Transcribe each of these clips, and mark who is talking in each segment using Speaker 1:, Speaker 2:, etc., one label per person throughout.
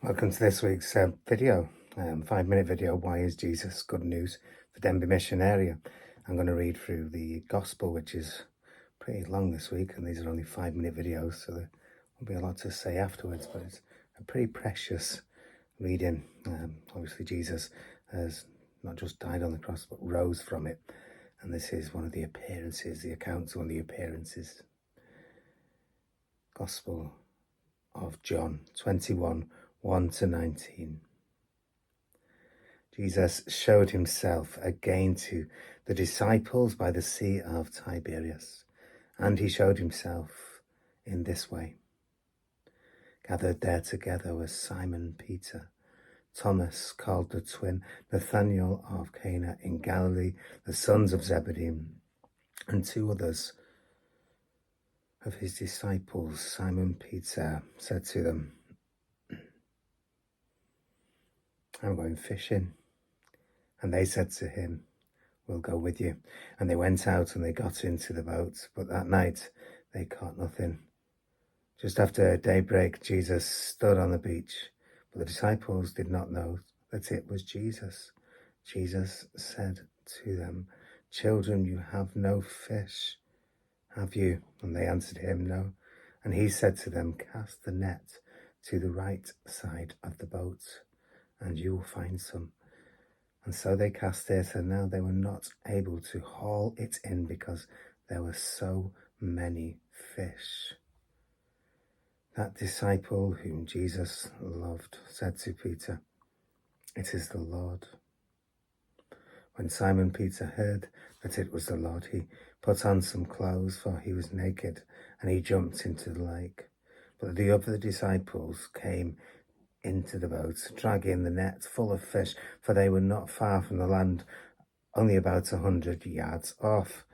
Speaker 1: Welcome to this week's video, 5-minute video, Why is Jesus Good News for Denbigh Mission Area? I'm going to read through the Gospel, which is pretty long this week, and these are only 5-minute videos, so there won't be a lot to say afterwards, but it's a pretty precious reading. Obviously, Jesus has not just died on the cross, but rose from it, and this is one of the appearances, the accounts of one of the appearances. Gospel of John 21, 1-19. Jesus showed himself again to the disciples by the Sea of Tiberias, and he showed himself in this way. Gathered there together was Simon Peter, Thomas called the twin, Nathanael of Cana in Galilee, the sons of Zebedee, and two others of his disciples. Simon Peter said to them, "I'm going fishing." And they said to him, "We'll go with you." And they went out and they got into the boat, but that night they caught nothing. Just after daybreak, Jesus stood on the beach, but the disciples did not know that it was Jesus. Jesus said to them, "Children, you have no fish, have you?" And they answered him, "No." And he said to them, "Cast the net to the right side of the boat, and you will find some." And so they cast it, and now they were not able to haul it in because there were so many fish. That disciple whom Jesus loved said to Peter, "It is the Lord." When Simon Peter heard that it was the Lord, he put on some clothes, for he was naked, and he jumped into the lake. But the other disciples came into the boat, dragging the net full of fish, for they were not far from the land, only about 100 yards off.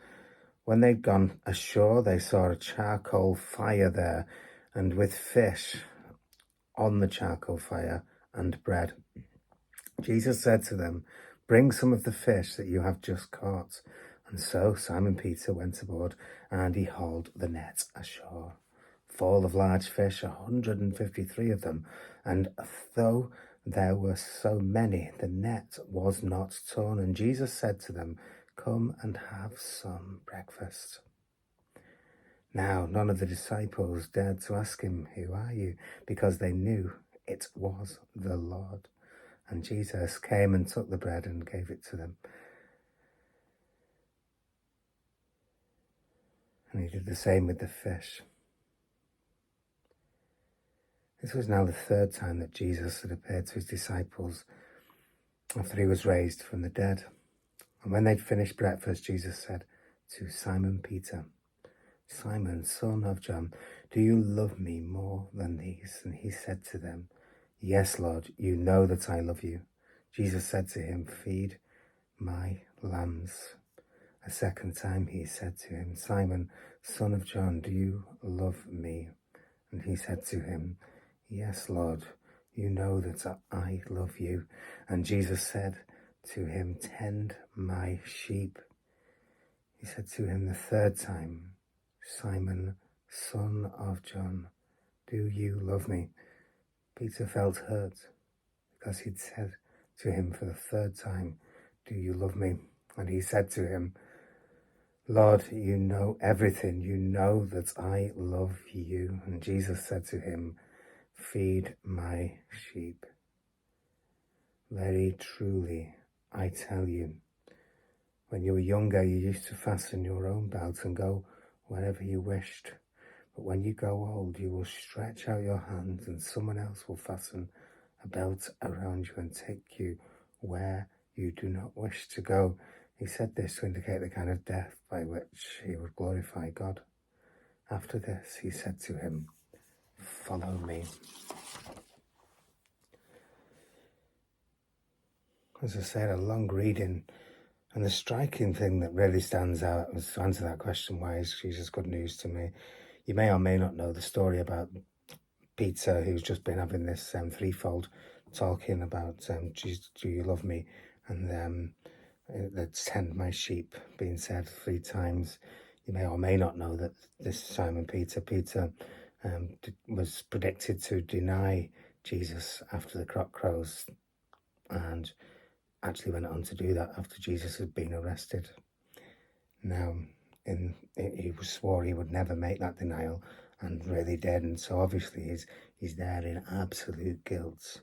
Speaker 1: When they'd gone ashore, they saw a charcoal fire there, and with fish on the charcoal fire and bread. Jesus said to them, "Bring some of the fish that you have just caught." And so Simon Peter went aboard, and he hauled the net ashore, full of large fish, 153 of them. And though there were so many, the net was not torn. And Jesus said to them, "Come and have some breakfast." Now none of the disciples dared to ask him, "Who are you?" because they knew it was the Lord. And Jesus came and took the bread and gave it to them. And he did the same with the fish. This was now the third time that Jesus had appeared to his disciples after he was raised from the dead. And when they'd finished breakfast, Jesus said to Simon Peter, "Simon, son of John, do you love me more than these?" And he said to them, "Yes, Lord, you know that I love you." Jesus said to him, "Feed my lambs." A second time he said to him, "Simon, son of John, do you love me?" And he said to him, "Yes, Lord, you know that I love you." And Jesus said to him, "Tend my sheep." He said to him the third time, "Simon, son of John, do you love me?" Peter felt hurt because he'd said to him for the third time, "Do you love me?" And he said to him, "Lord, you know everything. You know that I love you." And Jesus said to him, "Feed my sheep. Very truly, I tell you, when you were younger, you used to fasten your own belt and go wherever you wished. But when you grow old, you will stretch out your hands and someone else will fasten a belt around you and take you where you do not wish to go." He said this to indicate the kind of death by which he would glorify God. After this, he said to him, "Follow me." As I said, a long reading, and the striking thing that really stands out is to answer that question, why is Jesus good news to me? You may or may not know the story about Peter, who's just been having this threefold talking about, "Jesus, do you love me?" And that's "tend my sheep" being said 3 times. You may or may not know that this Simon Peter was predicted to deny Jesus after the cock crows, and actually went on to do that after Jesus had been arrested. Now, he swore he would never make that denial, and really did. And so obviously he's there in absolute guilt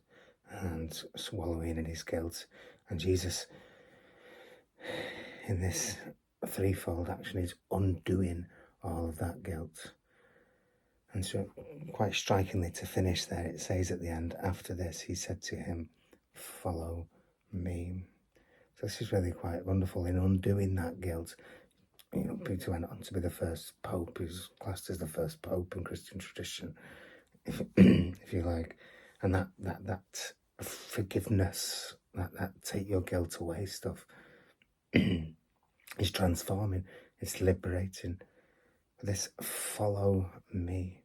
Speaker 1: and swallowing in his guilt. And Jesus, in this threefold action, is undoing all of that guilt. And so, quite strikingly, to finish there, it says at the end, after this, he said to him, "Follow me." So this is really quite wonderful in undoing that guilt. You know, Peter went on to be the first pope. He was classed as the first pope in Christian tradition, if you like. And that forgiveness, that take your guilt away stuff, is transforming. It's liberating. This follow me.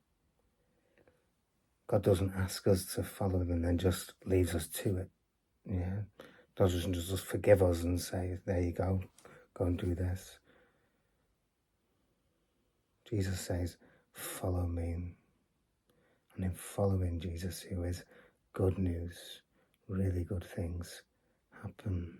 Speaker 1: God doesn't ask us to follow him and then just leaves us to it. Yeah. God doesn't just forgive us and say, there you go and do this. Jesus says, follow me. And in following Jesus, who is good news, really good things happen.